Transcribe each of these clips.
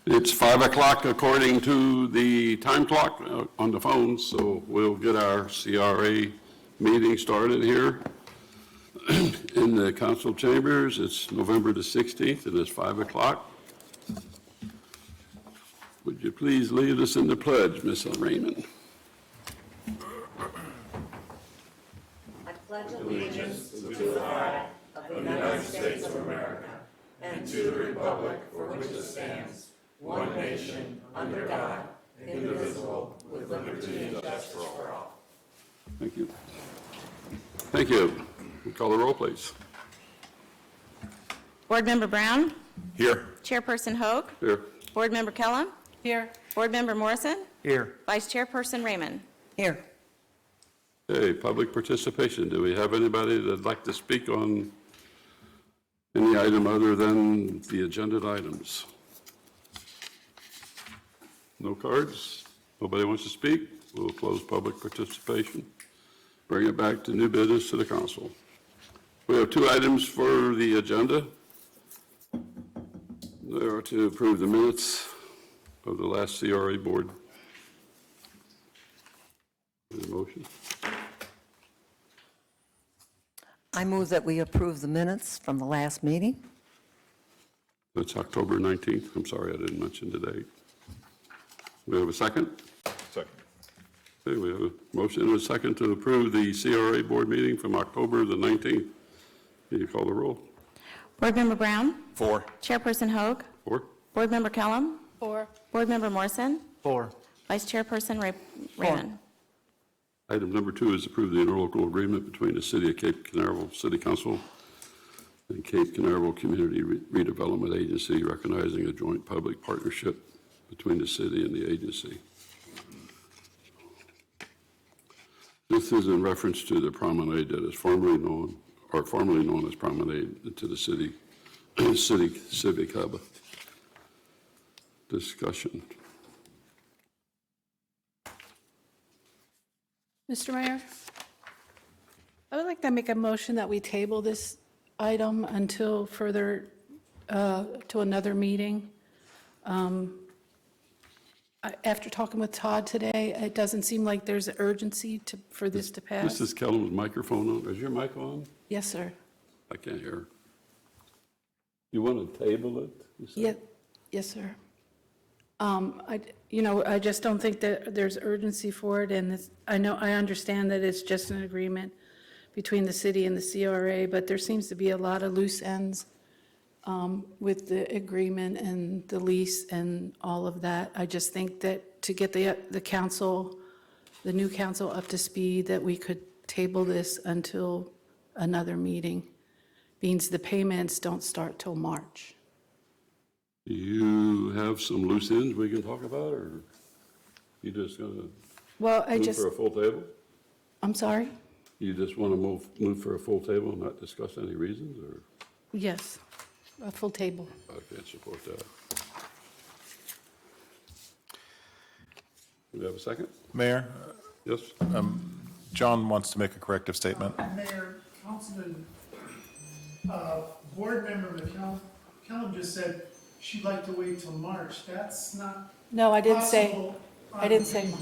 It's 5 o'clock according to the time clock on the phone, so we'll get our CRA meeting started here in the council chambers. It's November the 16th and it's 5 o'clock. Would you please lead us in the pledge, Ms. Raymond? I pledge allegiance to the flag of the United States of America and to the republic for which it stands, one nation, under God, indivisible, with liberty and justice for all. Thank you. Thank you. We'll call the roll, please. Board Member Brown? Here. Chairperson Hoag? Here. Board Member Kellum? Here. Board Member Morrison? Here. Vice Chairperson Raymond? Here. Okay, public participation. Do we have anybody that'd like to speak on any item other than the agenda items? No cards? Nobody wants to speak? We'll close public participation. Bring it back to new business to the council. We have two items for the agenda. They are to approve the minutes of the last CRA board. Any motion? I move that we approve the minutes from the last meeting. That's October 19th. I'm sorry, I didn't mention the date. We have a second? Second. Okay, we have a motion and a second to approve the CRA board meeting from October the 19th. Can you call the roll? Board Member Brown? 4. Chairperson Hoag? 4. Board Member Kellum? 4. Board Member Morrison? 4. Vice Chairperson Raymond? Item number 2 is approve the interlocal agreement between the City of Cape Canaveral City Council and Cape Canaveral Community Redevelopment Agency, recognizing a joint public partnership between the city and the agency. This is in reference to the promenade that is formerly known as Promenade to the city Civic Hub. Discussion. Mr. Mayor, I would like to make a motion that we table this item until further, to another meeting. After talking with Todd today, it doesn't seem like there's urgency for this to pass. Mrs. Kellum's microphone on. Is your mic on? Yes, sir. I can't hear. You want to table it? you said? Yeah, yes, sir. I just don't think that there's urgency for it, and I understand that it's just an agreement between the city and the CRA, but there seems to be a lot of loose ends with the agreement and the lease and all of that. I just think that to get the council, the new council up to speed, that we could table this until another meeting, means the payments don't start till March. Do you have some loose ends we can talk about, or you just going to Well, move for a full table? I'm sorry? You just want to move for a full table and not discuss any reasons, or? Yes, a full table. I can't support that. Do we have a second? Mayor, Yes? John wants to make a corrective statement. Mayor, Councilman, Board Member McCallum just said she'd like to wait till March. That's not No, I didn't say, possible. I didn't say March.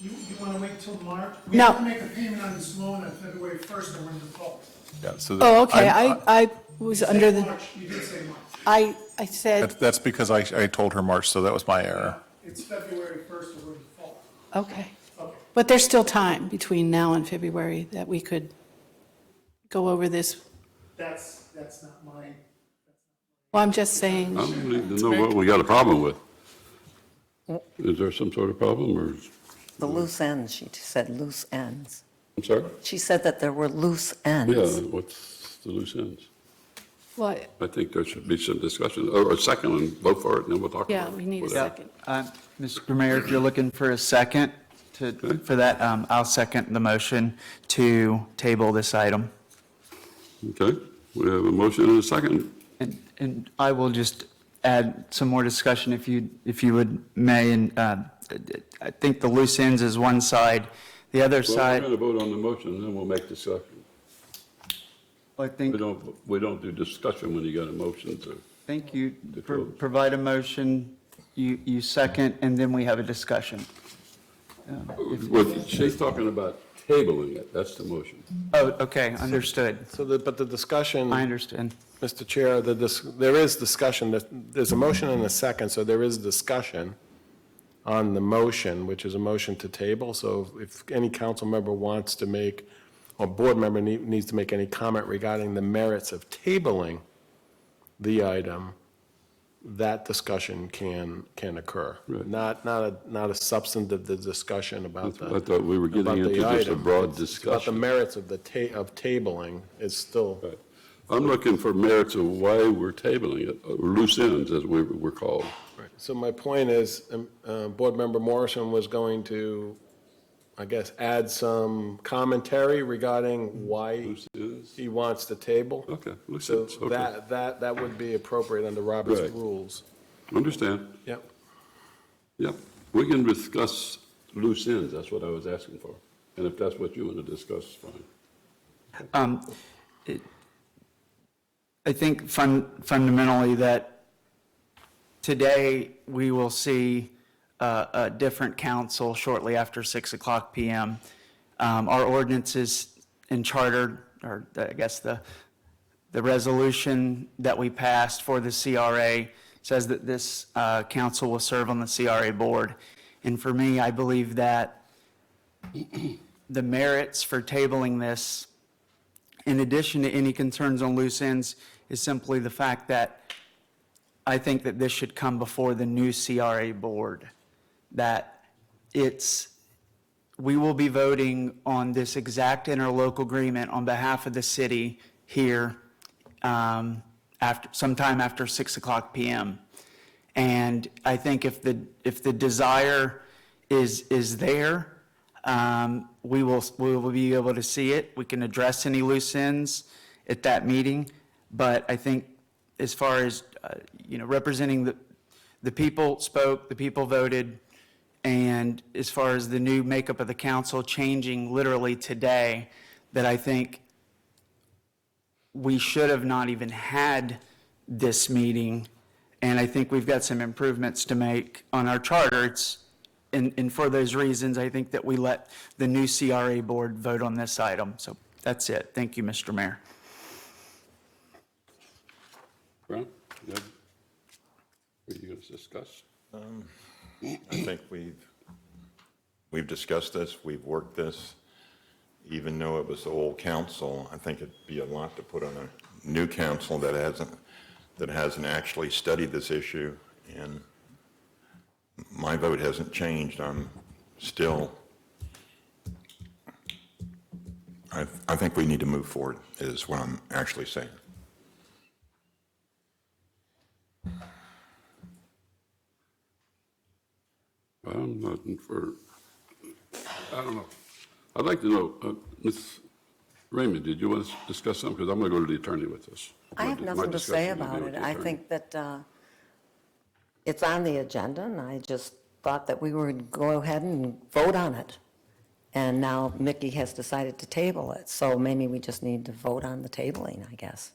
You want to wait till March? We No. have to make a payment on this loan on February 1st, or we're in default. Yeah, so Oh, okay, I was You said under the, March. You did say March. I said, That's because I told her March, so that was my error. It's February 1st, or we're in default. okay. Okay. But there's still time between now and February that we could go over this. That's not mine. Well, I'm just saying, I don't need to know what we got a problem with. Is there some sort of problem, or, The loose ends, she said loose ends. I'm sorry? She said that there were loose Yeah, ends. what's the loose ends? well, I think there should be some discussion, or a second, and vote for it, and then we'll talk about it. yeah, we need a Whatever. second. Mr. Mayor, if you're looking for a second for that, I'll second the motion to table this item. Okay, we have a motion and a second. And I will just add some more discussion if you would, may. And I think the loose ends is one side. The other Well, we're side, going to vote on the motion, and then we'll make discussion. I think We don't do discussion when you got a motion to. you To close. provide a motion, you second, and then we have a discussion. She's talking about tabling it, that's the motion. Oh, okay, understood. So, but the discussion, I understand. Mr. Chair, there is discussion, there's a motion and a second, so there is discussion on the motion, which is a motion to table. So if any council member wants to make, or board member needs to make any comment regarding the merits of tabling the item, that discussion can occur. Right. Not a substantive discussion about the. I thought we were getting about the into just a item. broad It's about the discussion. merits of of tabling is still. Right. I'm looking for merits of why we're tabling it, or loose ends, as we were called. So my point is, Board Member Morrison was going to, I guess, add some commentary regarding why Loose ends? he wants to table. Okay, loose So ends, okay. that would be appropriate under Robert's Right. rules. Understand? Yep. Yep. We can discuss loose ends, that's what I was asking for. And if that's what you want to discuss, fine. I think fundamentally that today we will see a different council shortly after 6 o'clock PM. Our ordinances and charter, or I guess the resolution that we passed for the CRA says that this council will serve on the CRA board. And for me, I believe that the merits for tabling this, in addition to any concerns on loose ends, is simply the fact that I think that this should come before the new CRA board. That we will be voting on this exact interlocal agreement on behalf of the city here sometime after 6 o'clock PM. And I think if the desire is there, we will be able to see it. We can address any loose ends at that meeting. But I think as far as, representing the people spoke, the people voted, and as far as the new makeup of the council changing literally today, that I think we should have not even had this meeting. And I think we've got some improvements to make on our charter. And for those reasons, I think that we let the new CRA board vote on this item. So that's it. Thank you, Mr. Mayor. Brown, you have- what are you going to discuss? I think we've discussed this, we've worked this, even though it was the old council. I think it'd be a lot to put on a new council that hasn't actually studied this issue, and my vote hasn't changed. I'm still, I think we need to move forward, is what I'm actually saying. I'm looking for, I don't know. I'd like to know, Ms. Raymond, did you want to discuss something? Because I'm going to go to the attorney with this. I have My nothing to say discussion will be about with it. the I attorney. think that it's on the agenda, and I just thought that we were going to go ahead and vote on it. And now Mickey has decided to table it, so maybe we just need to vote on the tabling, I guess.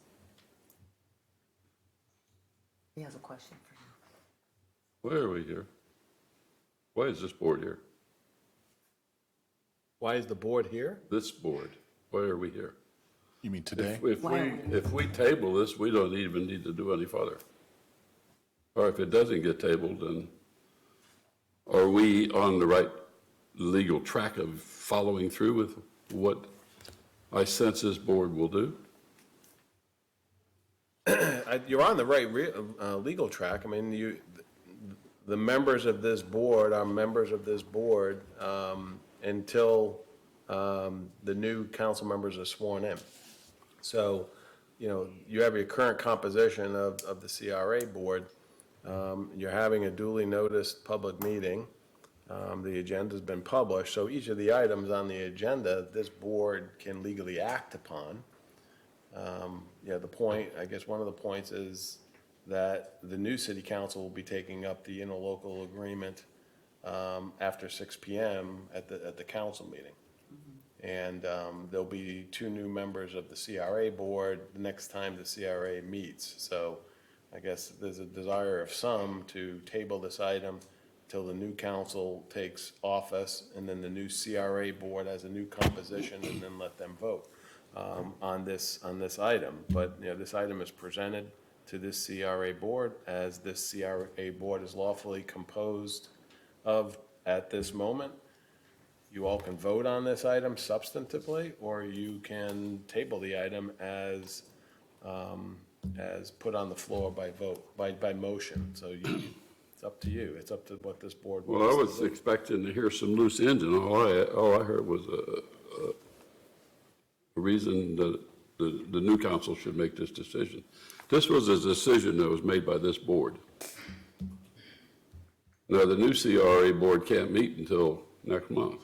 He has a question for you. Why are we here? Why is this board here? Why is the board here? This board, why are we here? You mean today? If we table this, we don't even need to do any further. Or if it doesn't get tabled, then are we on the right legal track of following through with what I sense this board will do? You're on the right legal track. I mean, the members of this board are members of this board until the new council members are sworn in. So, you have your current composition of the CRA board. You're having a duly noticed public meeting. The agenda's been published, so each of the items on the agenda, this board can legally act upon. The point, I guess one of the points is that the new city council will be taking up the interlocal agreement after 6 PM at the council meeting. And there'll be 2 new members of the CRA board the next time the CRA meets. So I guess there's a desire of some to table this item till the new council takes office, and then the new CRA board has a new composition, and then let them vote on this item. But, this item is presented to this CRA board, as this CRA board is lawfully composed of at this moment. You all can vote on this item substantively, or you can table the item as put on the floor by vote, by motion. So it's up to you. It's up to what this board wants. Well, I to was do. expecting to hear some loose ends, and all I heard was a reason that the new council should make this decision. This was a decision that was made by this board. Now, the new CRA board can't meet until next month.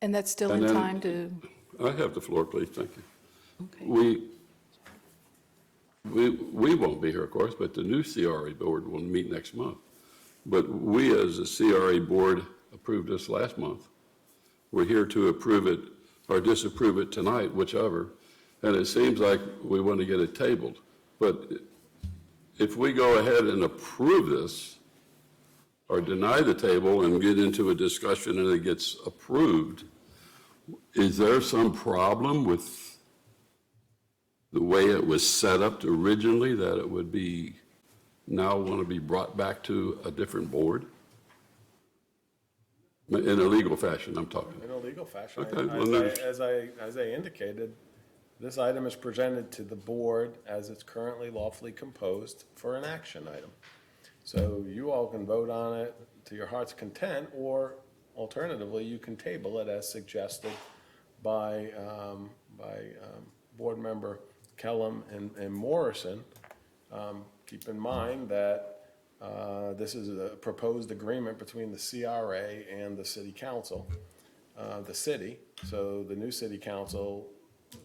And that's still And in then- time to, I have the floor, please, thank you. okay. We won't be here, of course, but the new CRA board will meet next month. But we, as a CRA board, approved this last month. We're here to approve it or disapprove it tonight, whichever. And it seems like we want to get it tabled. But if we go ahead and approve this or deny the table and get into a discussion and it gets approved, is there some problem with the way it was set up originally, that it would be now want to be brought back to a different board? In a legal fashion, I'm talking. In a legal fashion. Okay, well, then- As I indicated, this item is presented to the board as it's currently lawfully composed for an action item. So you all can vote on it to your heart's content, or alternatively, you can table it as suggested by Board Member Kellum and Morrison. Keep in mind that this is a proposed agreement between the CRA and the city council, the city. So the new city council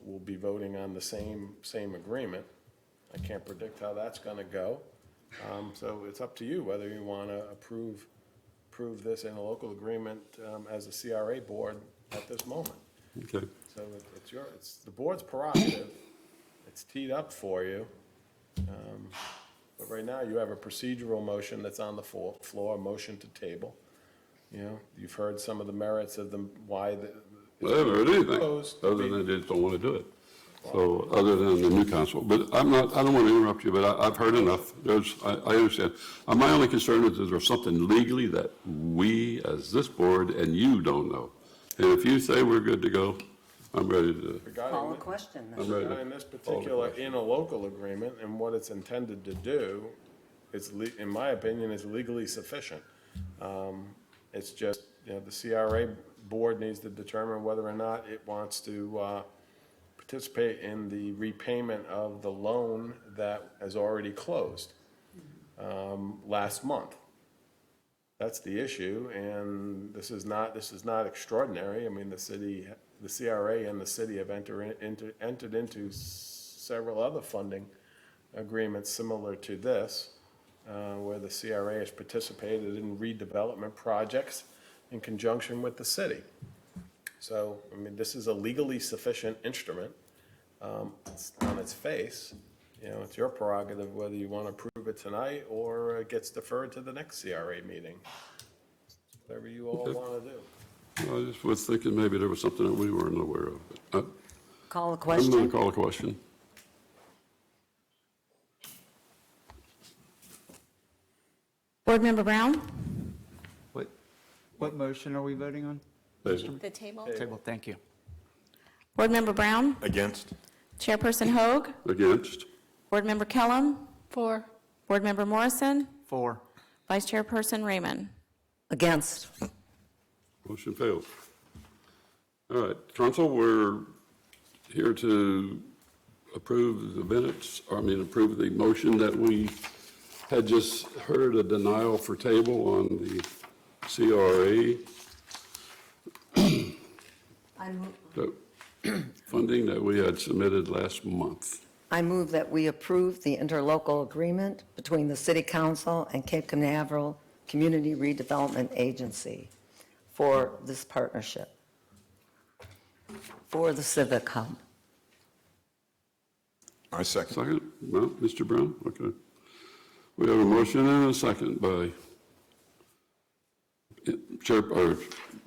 will be voting on the same agreement. I can't predict how that's going to go. So it's up to you whether you want to approve this in a local agreement as a CRA board at this moment. Okay. So it's the board's prerogative. It's teed up for you. But right now, you have a procedural motion that's on the floor, a motion to table. You've heard some of the merits of why the. Well, I haven't heard anything, Proposed. other than they just don't want to do it. So, other than the new council, but I don't want to interrupt you, but I've heard enough. I understand. My only concern is there something legally that we, as this board, and you don't know? And if you say we're good to go, I'm ready to, Call a question then. I'm ready to. In this particular, in a local agreement, and what it's intended to do, in my opinion, is legally sufficient. It's just, the CRA board needs to determine whether or not it wants to participate in the repayment of the loan that has already closed last month. That's the issue, and this is not extraordinary. I mean, the CRA and the city have entered into several other funding agreements similar to this, where the CRA has participated in redevelopment projects in conjunction with the city. So, I mean, this is a legally sufficient instrument. It's on its face. It's your prerogative whether you want to approve it tonight or it gets deferred to the next CRA meeting. Whatever you all want to do. I just was thinking maybe there was something that we weren't aware of. But Call a I'm going question. to call a question. Board Member Brown? What motion are we voting on? The table? Table, thank you. Board Member Brown? Against? Chairperson Hoag? Against? Board Member Kellum? For, Board Member Morrison? 4. Vice Chairperson Raymond? Against. Motion fails. All right, council, we're here to approve the minutes, approve the motion that we had just heard, a denial for table on the CRA the funding that we had submitted last month. I move that we approve the interlocal agreement between the City Council and Cape Canaveral Community Redevelopment Agency for this partnership, for the Civic Hub. I second. Second? No, Mr. Brown? Okay. We have a motion and a second by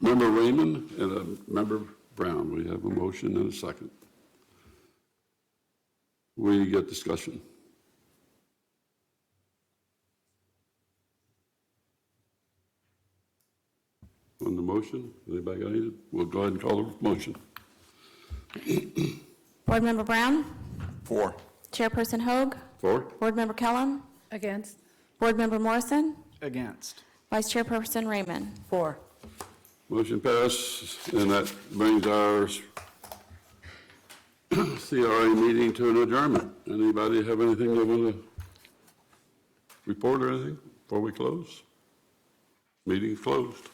Member Raymond and a Member Brown. We have a motion and a second. We get discussion. On the motion, anybody got anything? We'll go ahead and call the motion. Board Member Brown? 4. Chairperson Hoag? For? Board Member Kellum? Against? Board Member Morrison? Against. Vice Chairperson Raymond? 4. Motion passed, and that brings our CRA meeting to an adjournment. Anybody have anything they want to report or anything before we close? Meeting's closed.